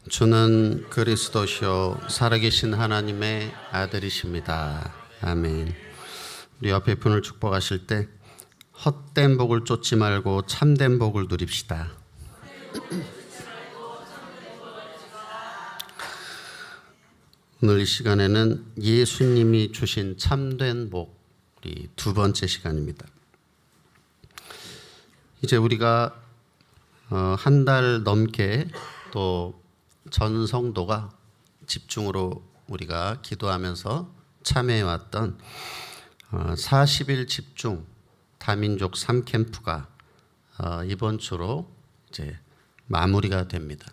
주는 그리스도시요 살아계신 하나님의 아들이십니다. 아멘. 우리 옆에 분을 축복하실 때 헛된 복을 쫓지 말고 참된 복을 누립시다. 오늘 이 시간에는 예수님이 주신 참된 복, 우리 두 번째 시간입니다. 이제 우리가 한 달 넘게 또 전 성도가 집중으로 우리가 기도하면서 참여해왔던 40일 집중 다민족 3캠프가 이번 주로 이제 마무리가 됩니다.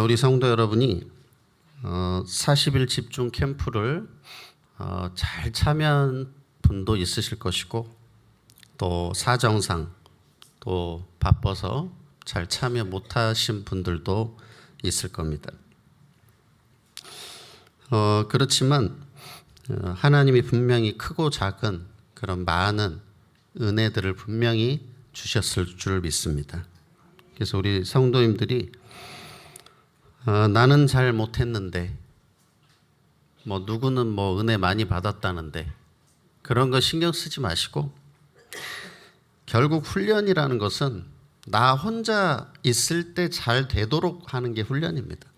우리 성도 여러분이 40일 집중 캠프를 잘 참여한 분도 있으실 것이고 또 사정상 또 바빠서 잘 참여 못하신 분들도 있을 겁니다. 그렇지만 하나님이 분명히 크고 작은 그런 많은 은혜들을 분명히 주셨을 줄 믿습니다. 그래서 우리 성도님들이 나는 잘 못했는데 누구는 은혜 많이 받았다는데 그런 거 신경 쓰지 마시고 결국 훈련이라는 것은 나 혼자 있을 때 잘 되도록 하는 게 훈련입니다.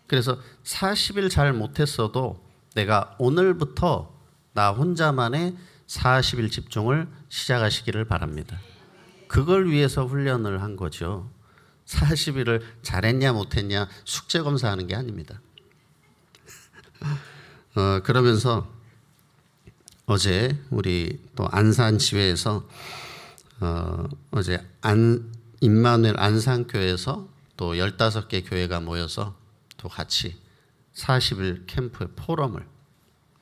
그래서 40일 잘 못했어도 내가 오늘부터 나 혼자만의 40일 집중을 시작하시기를 바랍니다. 그걸 위해서 훈련을 한 거죠. 40일을 잘했냐 못했냐 숙제 검사하는 게 아닙니다. 그러면서 어제 우리 또 안산지회에서 어제 임마누엘 안산교회에서 또 15개 교회가 모여서 또 같이 40일 캠프의 포럼을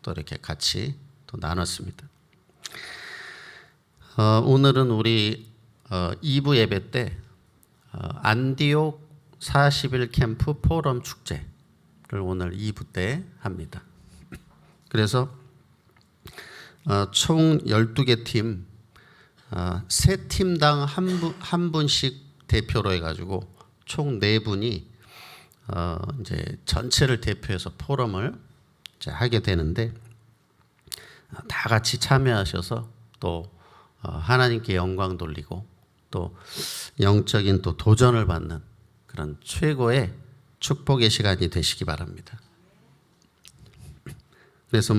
또 이렇게 같이 또 나눴습니다. 오늘은 우리 2부 예배 때 안디옥 40일 캠프 포럼 축제를 오늘 2부 때 합니다. 그래서 총 12개 팀, 세 팀당 한 분씩 대표로 해가지고 총 4분이 이제 전체를 대표해서 포럼을 이제 하게 되는데 다 같이 참여하셔서 또 하나님께 영광 돌리고 또 영적인 또 도전을 받는 그런 최고의 축복의 시간이 되시기 바랍니다. 그래서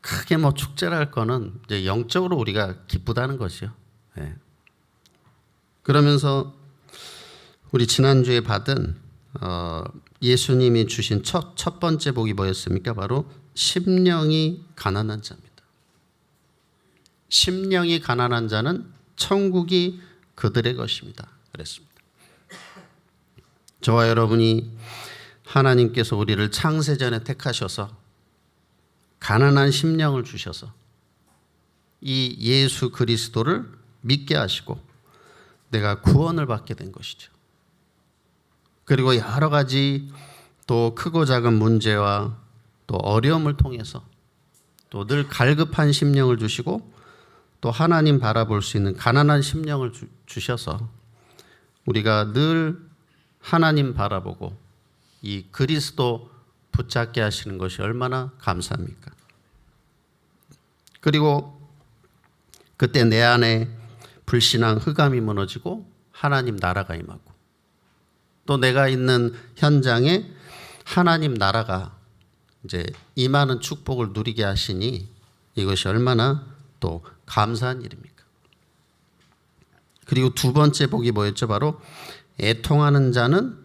크게 축제를 할 거는 이제 영적으로 우리가 기쁘다는 것이요. 네. 그러면서 우리 지난주에 받은 예수님이 주신 첫 번째 복이 뭐였습니까? 바로 심령이 가난한 자입니다. 심령이 가난한 자는 천국이 그들의 것입니다. 그랬습니다. 저와 여러분이 하나님께서 우리를 창세전에 택하셔서 가난한 심령을 주셔서 이 예수 그리스도를 믿게 하시고 내가 구원을 받게 된 것이죠. 그리고 여러 가지 또 크고 작은 문제와 또 어려움을 통해서 또 늘 갈급한 심령을 주시고 또 하나님 바라볼 수 있는 가난한 심령을 주셔서 우리가 늘 하나님 바라보고 이 그리스도 붙잡게 하시는 것이 얼마나 감사합니까? 그리고 그때 내 안에 불신앙 흑암이 무너지고 하나님 나라가 임하고 또 내가 있는 현장에 하나님 나라가 이제 임하는 축복을 누리게 하시니 이것이 얼마나 또 감사한 일입니까? 그리고 두 번째 복이 뭐였죠? 바로 애통하는 자는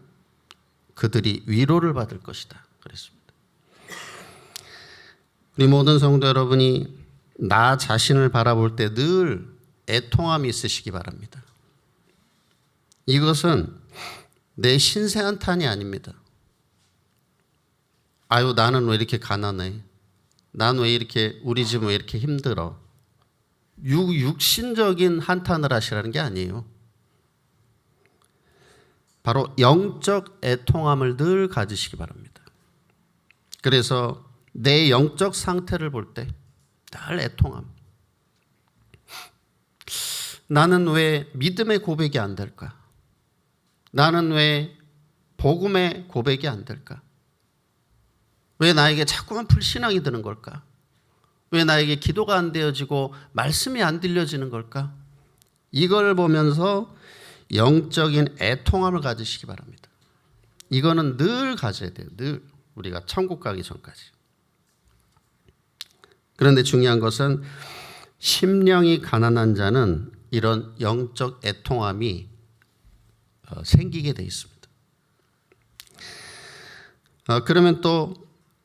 그들이 위로를 받을 것이다. 그랬습니다. 우리 모든 성도 여러분이 나 자신을 바라볼 때 늘 애통함이 있으시기 바랍니다. 이것은 내 신세 한탄이 아닙니다. 아유 나는 왜 이렇게 가난해? 난 왜 이렇게 우리 집은 왜 이렇게 힘들어? 육신적인 한탄을 하시라는 게 아니에요. 바로 영적 애통함을 늘 가지시기 바랍니다. 그래서 내 영적 상태를 볼 때 늘 애통함. 나는 왜 믿음의 고백이 안 될까? 나는 왜 복음의 고백이 안 될까? 왜 나에게 자꾸만 불신앙이 드는 걸까? 왜 나에게 기도가 안 되어지고 말씀이 안 들려지는 걸까? 이걸 보면서 영적인 애통함을 가지시기 바랍니다. 이거는 늘 가져야 돼요. 늘 우리가 천국 가기 전까지. 그런데 중요한 것은 심령이 가난한 자는 이런 영적 애통함이 생기게 돼 있습니다. 그러면 또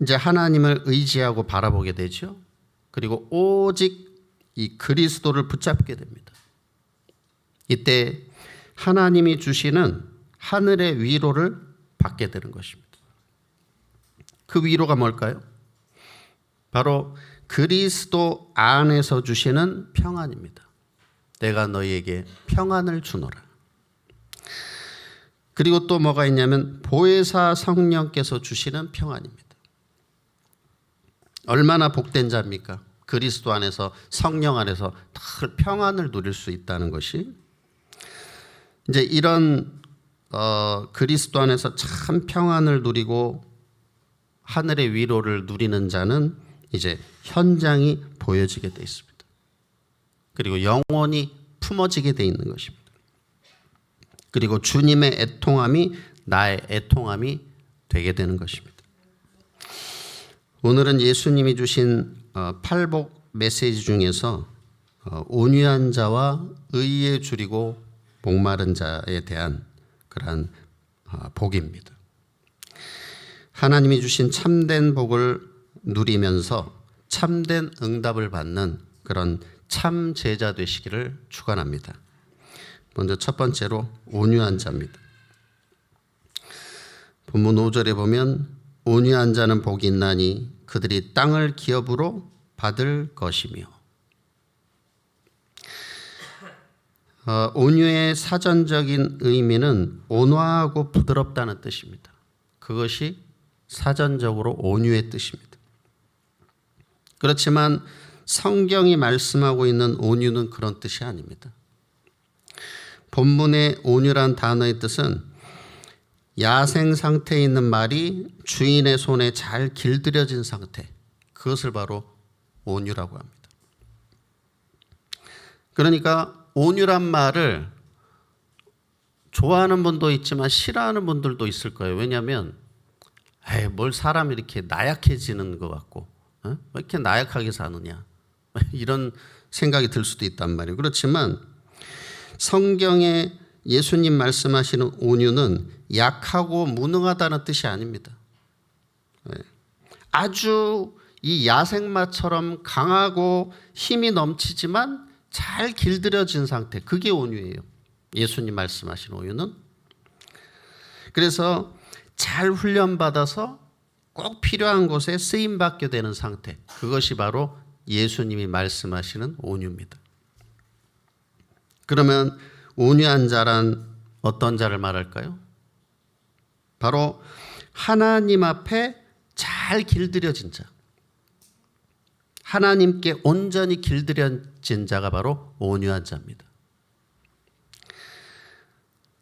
이제 하나님을 의지하고 바라보게 되죠. 그리고 오직 이 그리스도를 붙잡게 됩니다. 이때 하나님이 주시는 하늘의 위로를 받게 되는 것입니다. 그 위로가 뭘까요? 바로 그리스도 안에서 주시는 평안입니다. 내가 너희에게 평안을 주노라. 그리고 또 뭐가 있냐면 보혜사 성령께서 주시는 평안입니다. 얼마나 복된 자입니까? 그리스도 안에서 성령 안에서 늘 평안을 누릴 수 있다는 것이 이제 이런 그리스도 안에서 참 평안을 누리고 하늘의 위로를 누리는 자는 이제 현장이 보여지게 돼 있습니다. 그리고 영원히 품어지게 돼 있는 것입니다. 그리고 주님의 애통함이 나의 애통함이 되게 되는 것입니다. 오늘은 예수님이 주신 팔복 메시지 중에서 온유한 자와 의에 줄이고 목마른 자에 대한 그러한 복입니다. 하나님이 주신 참된 복을 누리면서 참된 응답을 받는 그런 참 제자 되시기를 축원합니다. 먼저 첫 번째로 온유한 자입니다. 본문 5절에 보면 온유한 자는 복이 있나니 그들이 땅을 기업으로 받을 것이며, 온유의 사전적인 의미는 온화하고 부드럽다는 뜻입니다. 그것이 사전적으로 온유의 뜻입니다. 그렇지만 성경이 말씀하고 있는 온유는 그런 뜻이 아닙니다. 본문의 온유란 단어의 뜻은 야생 상태에 있는 말이 주인의 손에 잘 길들여진 상태, 그것을 바로 온유라고 합니다. 그러니까 온유란 말을 좋아하는 분도 있지만 싫어하는 분들도 있을 거예요. 왜냐하면 뭘 사람이 이렇게 나약해지는 것 같고 왜 이렇게 나약하게 사느냐 이런 생각이 들 수도 있단 말이에요. 그렇지만 성경에 예수님 말씀하시는 온유는 약하고 무능하다는 뜻이 아닙니다. 아주 이 야생마처럼 강하고 힘이 넘치지만 잘 길들여진 상태, 그게 온유예요. 예수님 말씀하신 온유는. 그래서 잘 훈련받아서 꼭 필요한 곳에 쓰임받게 되는 상태, 그것이 바로 예수님이 말씀하시는 온유입니다. 그러면 온유한 자란 어떤 자를 말할까요? 바로 하나님 앞에 잘 길들여진 자, 하나님께 온전히 길들여진 자가 바로 온유한 자입니다.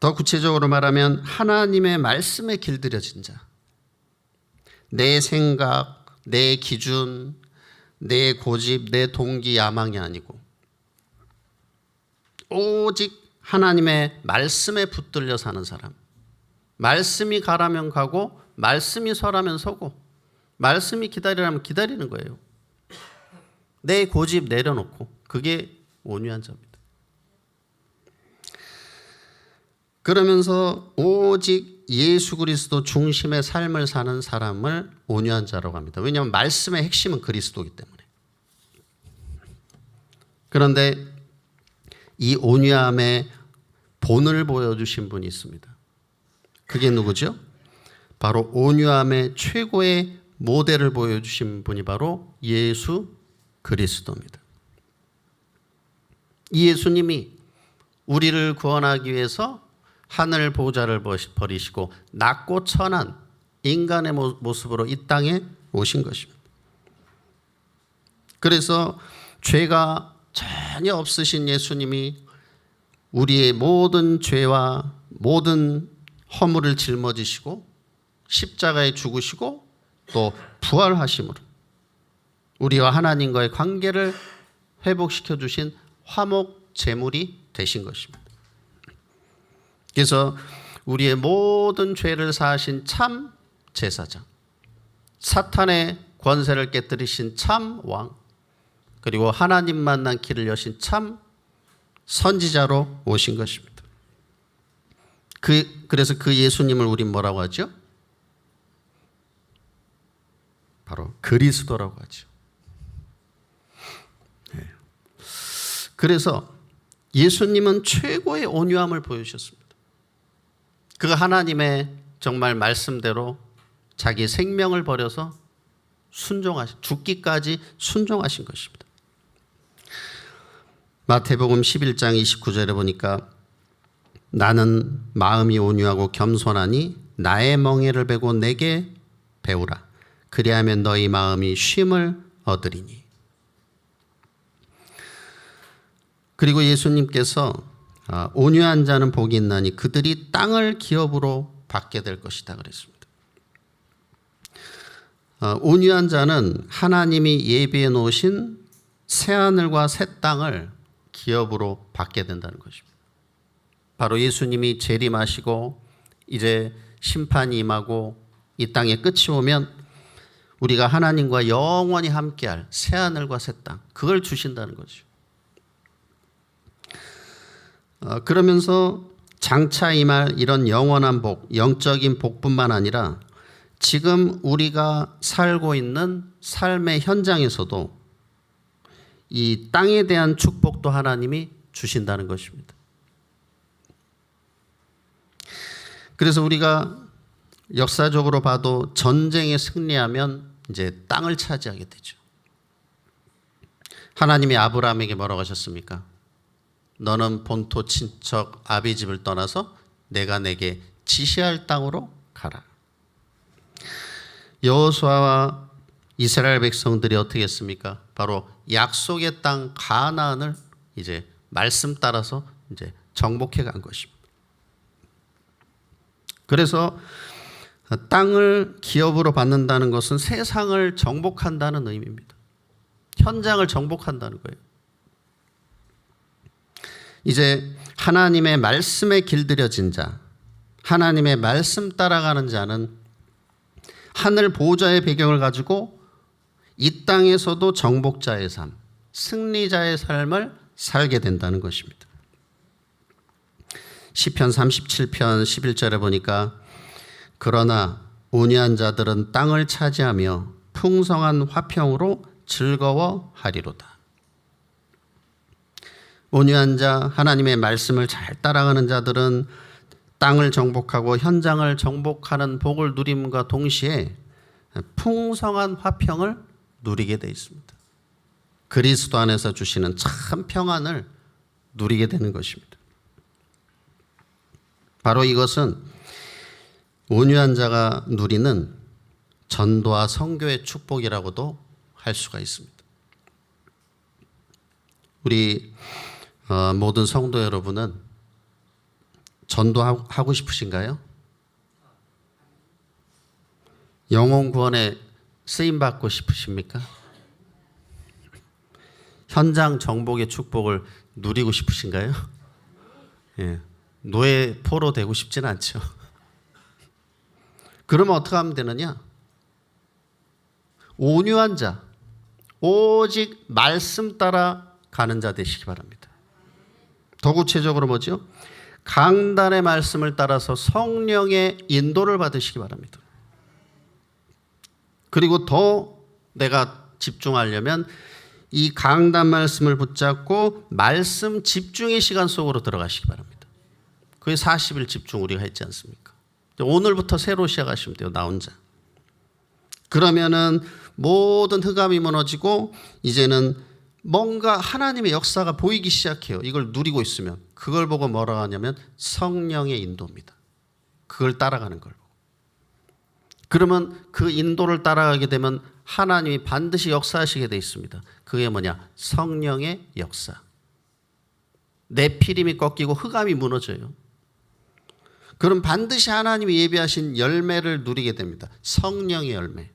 더 구체적으로 말하면 하나님의 말씀에 길들여진 자, 내 생각, 내 기준, 내 고집, 내 동기, 야망이 아니고 오직 하나님의 말씀에 붙들려 사는 사람, 말씀이 가라면 가고 말씀이 서라면 서고 말씀이 기다리라면 기다리는 거예요. 내 고집 내려놓고, 그게 온유한 자입니다. 그러면서 오직 예수 그리스도 중심의 삶을 사는 사람을 온유한 자라고 합니다. 왜냐하면 말씀의 핵심은 그리스도이기 때문에. 그런데 이 온유함의 본을 보여주신 분이 있습니다. 그게 누구죠? 바로 온유함의 최고의 모델을 보여주신 분이 바로 예수 그리스도입니다. 이 예수님이 우리를 구원하기 위해서 하늘 보좌를 버리시고 낮고 천한 인간의 모습으로 이 땅에 오신 것입니다. 그래서 죄가 전혀 없으신 예수님이 우리의 모든 죄와 모든 허물을 짊어지시고 십자가에 죽으시고 또 부활하심으로 우리와 하나님과의 관계를 회복시켜 주신 화목 제물이 되신 것입니다. 그래서 우리의 모든 죄를 사하신 참 제사장, 사탄의 권세를 깨뜨리신 참 왕, 그리고 하나님 만난 길을 여신 참 선지자로 오신 것입니다. 그래서 그 예수님을 우린 뭐라고 하죠? 바로 그리스도라고 하죠. 네. 그래서 예수님은 최고의 온유함을 보여주셨습니다. 그가 하나님의 정말 말씀대로 자기 생명을 버려서 죽기까지 순종하신 것입니다. 마태복음 11장 29절에 보니까 나는 마음이 온유하고 겸손하니 나의 멍에를 베고 내게 배우라. 그리하면 너희 마음이 쉼을 얻으리니. 그리고 예수님께서 온유한 자는 복이 있나니 그들이 땅을 기업으로 받게 될 것이다 그랬습니다. 온유한 자는 하나님이 예비해 놓으신 새하늘과 새 땅을 기업으로 받게 된다는 것입니다. 바로 예수님이 재림하시고 이제 심판이 임하고 이 땅에 끝이 오면 우리가 하나님과 영원히 함께할 새하늘과 새 땅, 그걸 주신다는 거죠. 그러면서 장차 임할 이런 영원한 복, 영적인 복뿐만 아니라 지금 우리가 살고 있는 삶의 현장에서도 이 땅에 대한 축복도 하나님이 주신다는 것입니다. 그래서 우리가 역사적으로 봐도 전쟁에 승리하면 이제 땅을 차지하게 되죠. 하나님이 아브라함에게 뭐라고 하셨습니까? 너는 본토 친척 아비 집을 떠나서 내가 내게 지시할 땅으로 가라. 여호수아와 이스라엘 백성들이 어떻게 했습니까? 바로 약속의 땅 가나안을 이제 말씀 따라서 이제 정복해 간 것입니다. 그래서 땅을 기업으로 받는다는 것은 세상을 정복한다는 의미입니다. 현장을 정복한다는 거예요. 이제 하나님의 말씀에 길들여진 자, 하나님의 말씀 따라가는 자는 하늘 보좌의 배경을 가지고 이 땅에서도 정복자의 삶, 승리자의 삶을 살게 된다는 것입니다. 시편 37편 11절에 보니까 그러나 온유한 자들은 땅을 차지하며 풍성한 화평으로 즐거워하리로다. 온유한 자, 하나님의 말씀을 잘 따라가는 자들은 땅을 정복하고 현장을 정복하는 복을 누림과 동시에 풍성한 화평을 누리게 되어 있습니다. 그리스도 안에서 주시는 참 평안을 누리게 되는 것입니다. 바로 이것은 온유한 자가 누리는 전도와 선교의 축복이라고도 할 수가 있습니다. 우리 모든 성도 여러분은 전도하고 싶으신가요? 영혼 구원에 쓰임받고 싶으십니까? 현장 정복의 축복을 누리고 싶으신가요? 예. 노예 포로 되고 싶지는 않죠. 그러면 어떻게 하면 되느냐? 온유한 자, 오직 말씀 따라 가는 자 되시기 바랍니다. 더 구체적으로 뭐죠? 강단의 말씀을 따라서 성령의 인도를 받으시기 바랍니다. 그리고 더 내가 집중하려면 이 강단 말씀을 붙잡고 말씀 집중의 시간 속으로 들어가시기 바랍니다. 그게 40일 집중 우리가 했지 않습니까? 오늘부터 새로 시작하시면 돼요. 나 혼자. 그러면은 모든 흑암이 무너지고 이제는 뭔가 하나님의 역사가 보이기 시작해요. 이걸 누리고 있으면. 그걸 보고 뭐라고 하냐면 성령의 인도입니다. 그걸 따라가는 걸. 그러면 그 인도를 따라가게 되면 하나님이 반드시 역사하시게 돼 있습니다. 그게 뭐냐? 성령의 역사. 내피림이 꺾이고 흑암이 무너져요. 그럼 반드시 하나님이 예비하신 열매를 누리게 됩니다. 성령의 열매.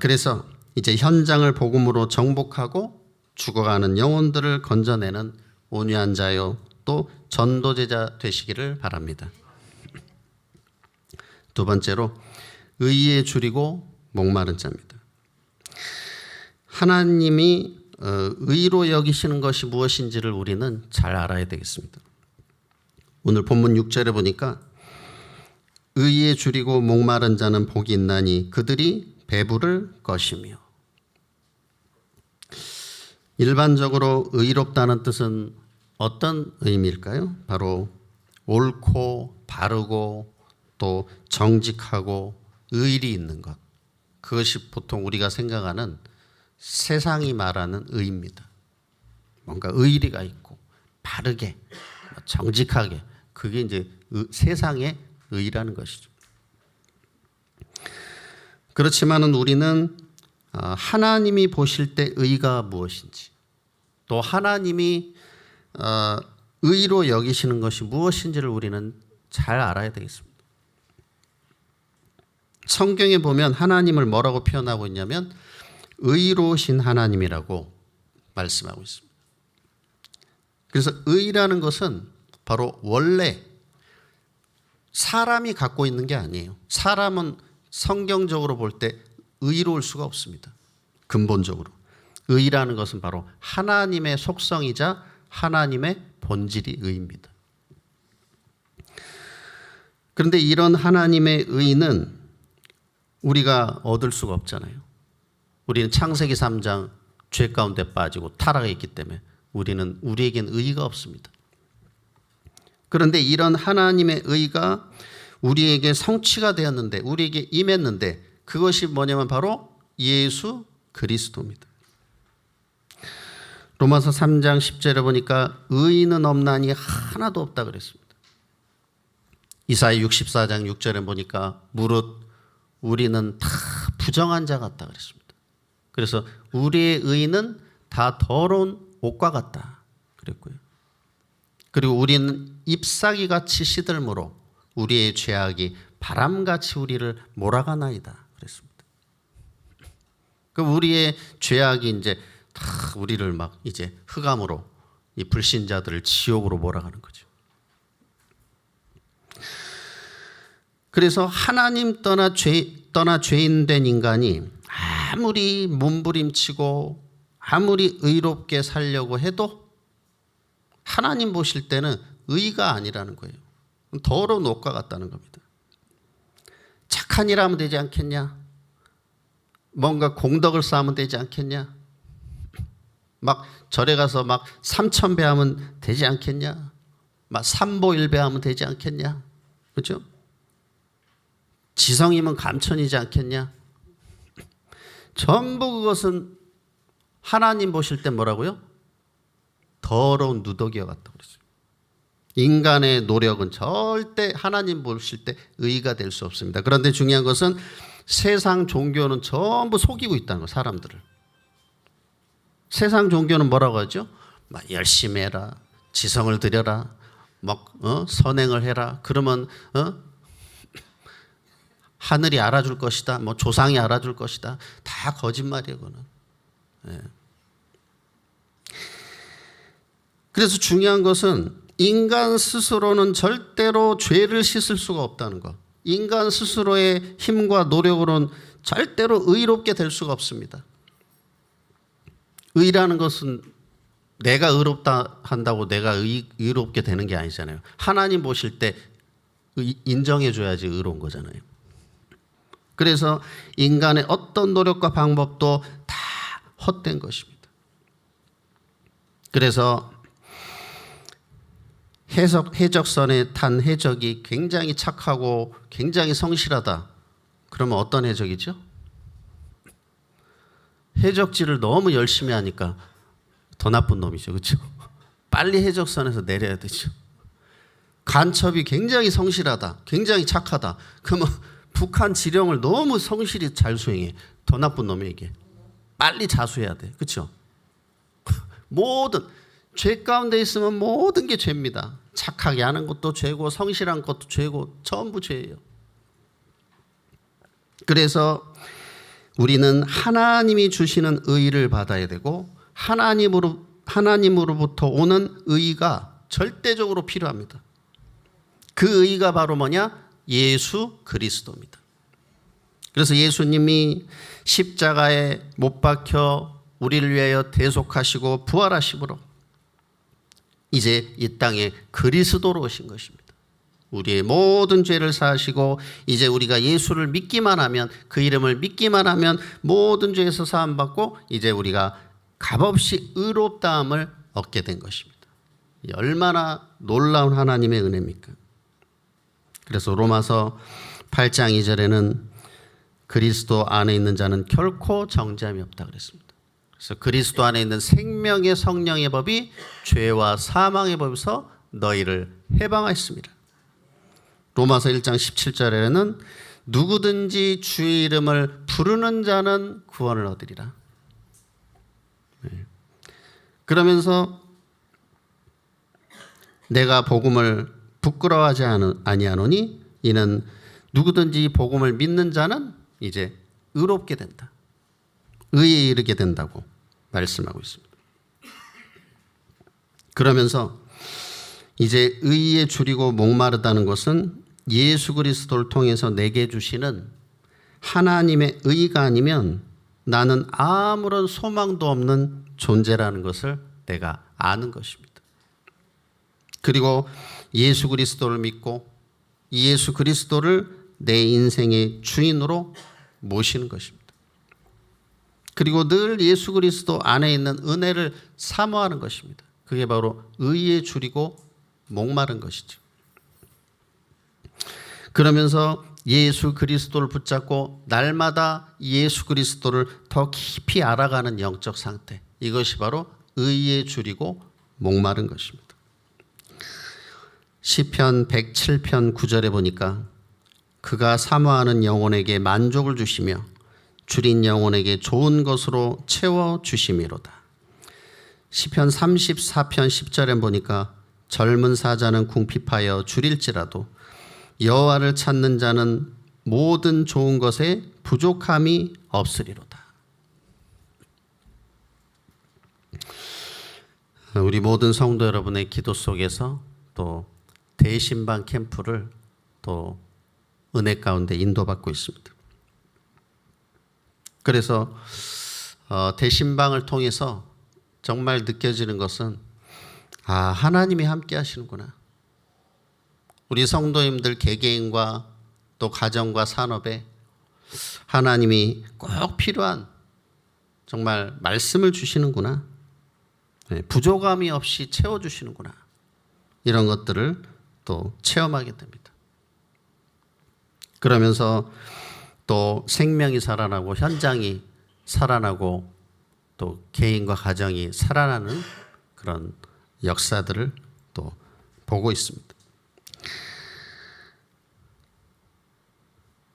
그래서 이제 현장을 복음으로 정복하고 죽어가는 영혼들을 건져내는 온유한 자요 또 전도제자 되시기를 바랍니다. 두 번째로 의에 줄이고 목마른 자입니다. 하나님이 의로 여기시는 것이 무엇인지를 우리는 잘 알아야 되겠습니다. 오늘 본문 6절에 보니까 의에 줄이고 목마른 자는 복이 있나니 그들이 배부를 것이며. 일반적으로 의롭다는 뜻은 어떤 의미일까요? 바로 옳고 바르고 또 정직하고 의리 있는 것. 그것이 보통 우리가 생각하는 세상이 말하는 의입니다. 뭔가 의리가 있고 바르게 정직하게 그게 이제 세상의 의라는 것이죠. 그렇지만은 우리는 하나님이 보실 때 의가 무엇인지 또 하나님이 의로 여기시는 것이 무엇인지를 우리는 잘 알아야 되겠습니다. 성경에 보면 하나님을 뭐라고 표현하고 있냐면 의로우신 하나님이라고 말씀하고 있습니다. 그래서 의라는 것은 바로 원래 사람이 갖고 있는 게 아니에요. 사람은 성경적으로 볼 때 의로울 수가 없습니다. 근본적으로. 의라는 것은 바로 하나님의 속성이자 하나님의 본질이 의입니다. 그런데 이런 하나님의 의는 우리가 얻을 수가 없잖아요. 우리는 창세기 3장 죄 가운데 빠지고 타락했기 때문에 우리에겐 의의가 없습니다. 그런데 이런 하나님의 의가 우리에게 성취가 되었는데 우리에게 임했는데 그것이 뭐냐면 바로 예수 그리스도입니다. 로마서 3장 10절에 보니까 의인은 없나니 하나도 없다 그랬습니다. 이사야 64장 6절에 보니까 무릇 우리는 다 부정한 자 같다 그랬습니다. 그래서 우리의 의는 다 더러운 옷과 같다 그랬고요. 그리고 우리는 잎사귀같이 시들므로 우리의 죄악이 바람같이 우리를 몰아가나이다 그랬습니다. 그 우리의 죄악이 이제 다 우리를 막 이제 흑암으로 이 불신자들을 지옥으로 몰아가는 거죠. 그래서 하나님 떠나 죄인 된 인간이 아무리 몸부림치고 아무리 의롭게 살려고 해도 하나님 보실 때는 의가 아니라는 거예요. 더러운 옷과 같다는 겁니다. 착한 일 하면 되지 않겠냐? 뭔가 공덕을 쌓으면 되지 않겠냐? 막 절에 가서 막 3,000배 하면 되지 않겠냐? 막 삼보일배 하면 되지 않겠냐? 그렇죠? 지성이면 감천이지 않겠냐? 전부 그것은 하나님 보실 때 뭐라고요? 더러운 누더기와 같다고 그랬어요. 인간의 노력은 절대 하나님 보실 때 의가 될 수 없습니다. 그런데 중요한 것은 세상 종교는 전부 속이고 있다는 거예요. 사람들을. 세상 종교는 뭐라고 하죠? 막 열심히 해라. 지성을 들여라. 막 선행을 해라. 그러면 하늘이 알아줄 것이다. 뭐 조상이 알아줄 것이다. 다 거짓말이에요. 그거는. 네. 그래서 중요한 것은 인간 스스로는 절대로 죄를 씻을 수가 없다는 것. 인간 스스로의 힘과 노력으로는 절대로 의롭게 될 수가 없습니다. 의라는 것은 내가 의롭다 한다고 내가 의롭게 되는 게 아니잖아요. 하나님 보실 때 인정해 줘야지 의로운 거잖아요. 그래서 인간의 어떤 노력과 방법도 다 헛된 것입니다. 그래서 해적선에 탄 해적이 굉장히 착하고 굉장히 성실하다. 그러면 어떤 해적이죠? 해적질을 너무 열심히 하니까 더 나쁜 놈이죠. 그렇죠? 빨리 해적선에서 내려야 되죠. 간첩이 굉장히 성실하다. 굉장히 착하다. 그러면 북한 지령을 너무 성실히 잘 수행해. 더 나쁜 놈이 이게. 빨리 자수해야 돼. 그렇죠? 모든 죄 가운데 있으면 모든 게 죄입니다. 착하게 하는 것도 죄고 성실한 것도 죄고 전부 죄예요. 그래서 우리는 하나님이 주시는 의를 받아야 되고 하나님으로부터 오는 의가 절대적으로 필요합니다. 그 의가 바로 뭐냐? 예수 그리스도입니다. 그래서 예수님이 십자가에 못 박혀 우리를 위하여 대속하시고 부활하심으로 이제 이 땅에 그리스도로 오신 것입니다. 우리의 모든 죄를 사하시고 이제 우리가 예수를 믿기만 하면, 그 이름을 믿기만 하면 모든 죄에서 사함받고 이제 우리가 값없이 의롭다함을 얻게 된 것입니다. 얼마나 놀라운 하나님의 은혜입니까? 그래서 로마서 8장 2절에는 그리스도 안에 있는 자는 결코 정죄함이 없다 그랬습니다. 그래서 그리스도 안에 있는 생명의 성령의 법이 죄와 사망의 법에서 너희를 해방하였습니다. 로마서 1장 17절에는 누구든지 주의 이름을 부르는 자는 구원을 얻으리라. 그러면서 내가 복음을 부끄러워하지 아니하노니 이는 누구든지 복음을 믿는 자는 이제 의롭게 된다. 의에 이르게 된다고 말씀하고 있습니다. 그러면서 이제 의에 줄이고 목마르다는 것은 예수 그리스도를 통해서 내게 주시는 하나님의 의가 아니면 나는 아무런 소망도 없는 존재라는 것을 내가 아는 것입니다. 그리고 예수 그리스도를 믿고 예수 그리스도를 내 인생의 주인으로 모시는 것입니다. 그리고 늘 예수 그리스도 안에 있는 은혜를 사모하는 것입니다. 그게 바로 의에 줄이고 목마른 것이죠. 그러면서 예수 그리스도를 붙잡고 날마다 예수 그리스도를 더 깊이 알아가는 영적 상태, 이것이 바로 의에 줄이고 목마른 것입니다. 시편 107편 9절에 보니까 그가 사모하는 영혼에게 만족을 주시며 줄인 영혼에게 좋은 것으로 채워주심이로다. 시편 34편 10절에 보니까 젊은 사자는 궁핍하여 줄일지라도 여호와를 찾는 자는 모든 좋은 것에 부족함이 없으리로다. 우리 모든 성도 여러분의 기도 속에서 또 대신방 캠프를 또 은혜 가운데 인도받고 있습니다. 그래서 대신방을 통해서 정말 느껴지는 것은 하나님이 함께 하시는구나. 우리 성도님들 개개인과 또 가정과 산업에 하나님이 꼭 필요한 정말 말씀을 주시는구나. 부족함이 없이 채워주시는구나. 이런 것들을 또 체험하게 됩니다. 그러면서 또 생명이 살아나고 현장이 살아나고 또 개인과 가정이 살아나는 그런 역사들을 또 보고 있습니다.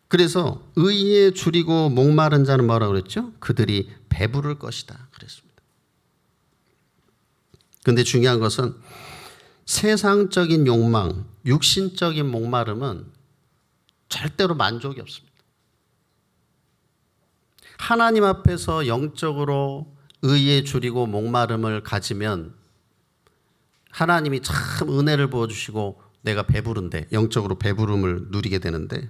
그래서 의에 줄이고 목마른 자는 뭐라고 그랬죠? 그들이 배부를 것이다 그랬습니다. 그런데 중요한 것은 세상적인 욕망, 육신적인 목마름은 절대로 만족이 없습니다. 하나님 앞에서 영적으로 의에 줄이고 목마름을 가지면 하나님이 참 은혜를 부어주시고 내가 배부른데, 영적으로 배부름을 누리게 되는데,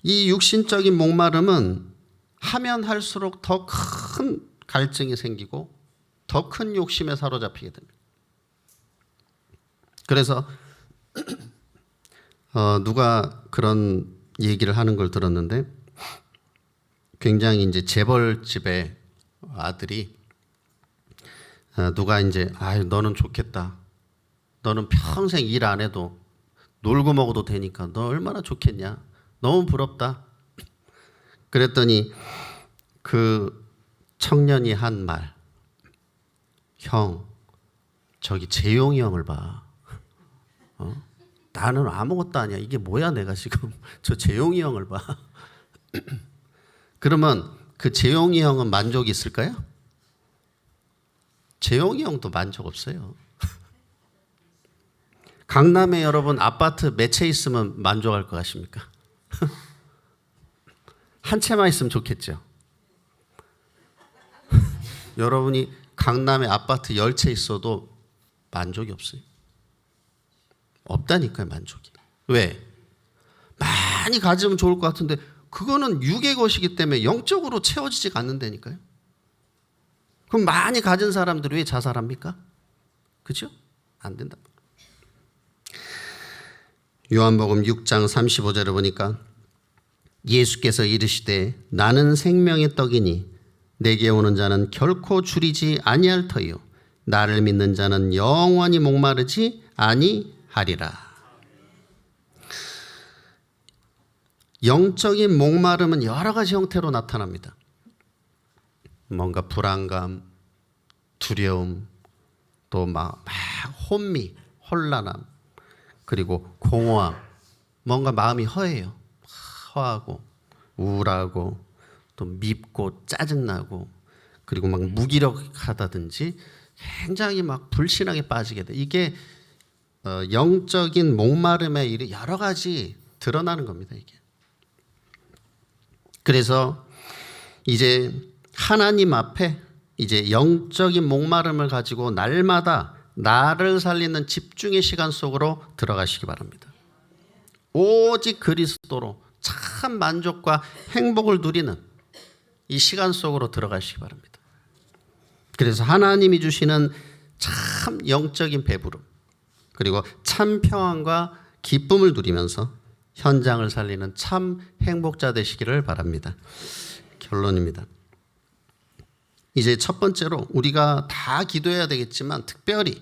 이 육신적인 목마름은 하면 할수록 더 큰 갈증이 생기고 더 큰 욕심에 사로잡히게 됩니다. 그래서 누가 그런 얘기를 하는 걸 들었는데, 굉장히 이제 재벌집의 아들이 누가 이제 너는 좋겠다. 너는 평생 일 안 해도 놀고 먹어도 되니까 너 얼마나 좋겠냐. 너무 부럽다. 그랬더니 그 청년이 한 말, 형, 저기 재용이 형을 봐. 나는 아무것도 아니야. 이게 뭐야 내가 지금 저 재용이 형을 봐. 그러면 그 재용이 형은 만족이 있을까요? 재용이 형도 만족 없어요. 강남에 여러분 아파트 몇 채 있으면 만족할 것 같습니까? 한 채만 있으면 좋겠죠. 여러분이 강남에 아파트 10채 있어도 만족이 없어요. 없다니까요, 만족이. 왜? 많이 가지면 좋을 것 같은데 그거는 육의 것이기 때문에 영적으로 채워지지가 않는다니까요. 그럼 많이 가진 사람들이 왜 자살합니까? 그죠? 안 된다. 요한복음 6장 35절을 보니까 예수께서 이르시되 나는 생명의 떡이니 내게 오는 자는 결코 줄이지 아니할 터이요 나를 믿는 자는 영원히 목마르지 아니하리라. 영적인 목마름은 여러 가지 형태로 나타납니다. 뭔가 불안감, 두려움, 또 막 혼미, 혼란함, 그리고 공허함, 뭔가 마음이 허해요. 허하고 우울하고 또 밉고 짜증나고 그리고 막 무기력하다든지 굉장히 막 불신앙에 빠지게 돼. 이게 영적인 목마름의 일이 여러 가지 드러나는 겁니다. 이게. 그래서 이제 하나님 앞에 이제 영적인 목마름을 가지고 날마다 나를 살리는 집중의 시간 속으로 들어가시기 바랍니다. 오직 그리스도로 참 만족과 행복을 누리는 이 시간 속으로 들어가시기 바랍니다. 그래서 하나님이 주시는 참 영적인 배부름 그리고 참 평안과 기쁨을 누리면서 현장을 살리는 참 행복자 되시기를 바랍니다. 결론입니다. 이제 첫 번째로 우리가 다 기도해야 되겠지만 특별히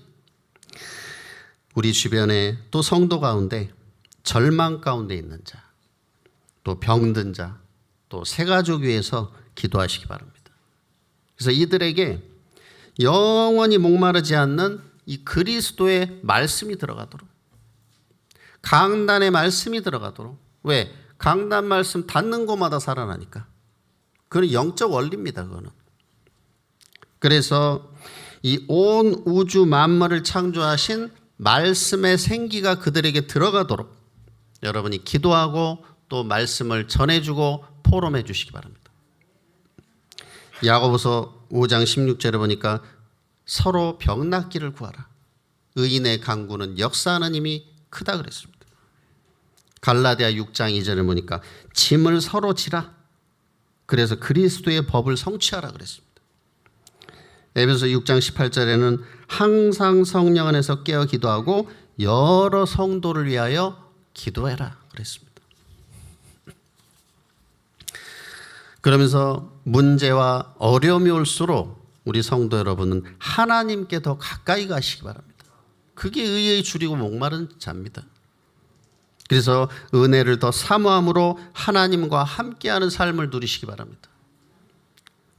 우리 주변에 또 성도 가운데 절망 가운데 있는 자, 또 병든 자, 또 새가족 위해서 기도하시기 바랍니다. 그래서 이들에게 영원히 목마르지 않는 이 그리스도의 말씀이 들어가도록, 강단의 말씀이 들어가도록. 왜? 강단 말씀 닿는 곳마다 살아나니까. 그건 영적 원리입니다. 그거는. 그래서 이 온 우주 만물을 창조하신 말씀의 생기가 그들에게 들어가도록 여러분이 기도하고 또 말씀을 전해주고 포럼해 주시기 바랍니다. 야고보서 5장 16절에 보니까 서로 병 낫기를 구하라. 의인의 간구는 역사하는 힘이 크다 그랬습니다. 갈라디아 6장 2절을 보니까 짐을 서로 지라. 그래서 그리스도의 법을 성취하라 그랬습니다. 에베소 6장 18절에는 항상 성령 안에서 깨어 기도하고 여러 성도를 위하여 기도해라 그랬습니다. 그러면서 문제와 어려움이 올수록 우리 성도 여러분은 하나님께 더 가까이 가시기 바랍니다. 그게 의의 줄이고 목마른 자입니다. 그래서 은혜를 더 사모함으로 하나님과 함께하는 삶을 누리시기 바랍니다.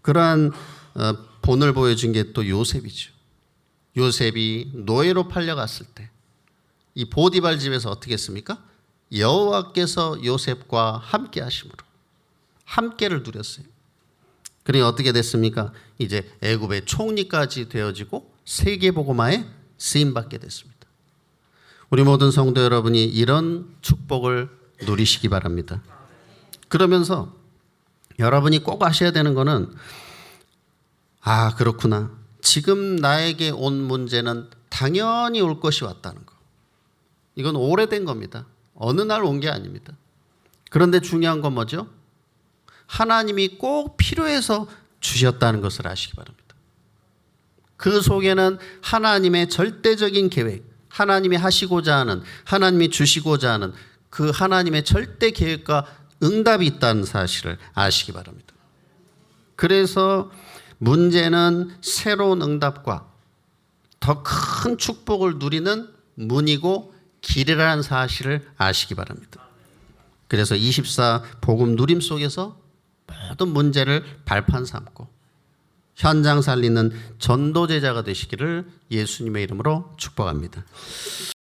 그러한 본을 보여준 게 또 요셉이죠. 요셉이 노예로 팔려갔을 때 이 보디발 집에서 어떻게 했습니까? 여호와께서 요셉과 함께 하심으로 함께를 누렸어요. 그러니 어떻게 됐습니까? 이제 애굽의 총리까지 되어지고 세계복음화에 쓰임받게 됐습니다. 우리 모든 성도 여러분이 이런 축복을 누리시기 바랍니다. 그러면서 여러분이 꼭 아셔야 되는 거는 그렇구나. 지금 나에게 온 문제는 당연히 올 것이 왔다는 거. 이건 오래된 겁니다. 어느 날 온 게 아닙니다. 그런데 중요한 건 뭐죠? 하나님이 꼭 필요해서 주셨다는 것을 아시기 바랍니다. 그 속에는 하나님의 절대적인 계획, 하나님이 하시고자 하는, 하나님이 주시고자 하는 그 하나님의 절대 계획과 응답이 있다는 사실을 아시기 바랍니다. 그래서 문제는 새로운 응답과 더 큰 축복을 누리는 문이고 길이라는 사실을 아시기 바랍니다. 그래서 24 복음 누림 속에서 모든 문제를 발판 삼고 현장 살리는 전도제자가 되시기를 예수님의 이름으로 축복합니다.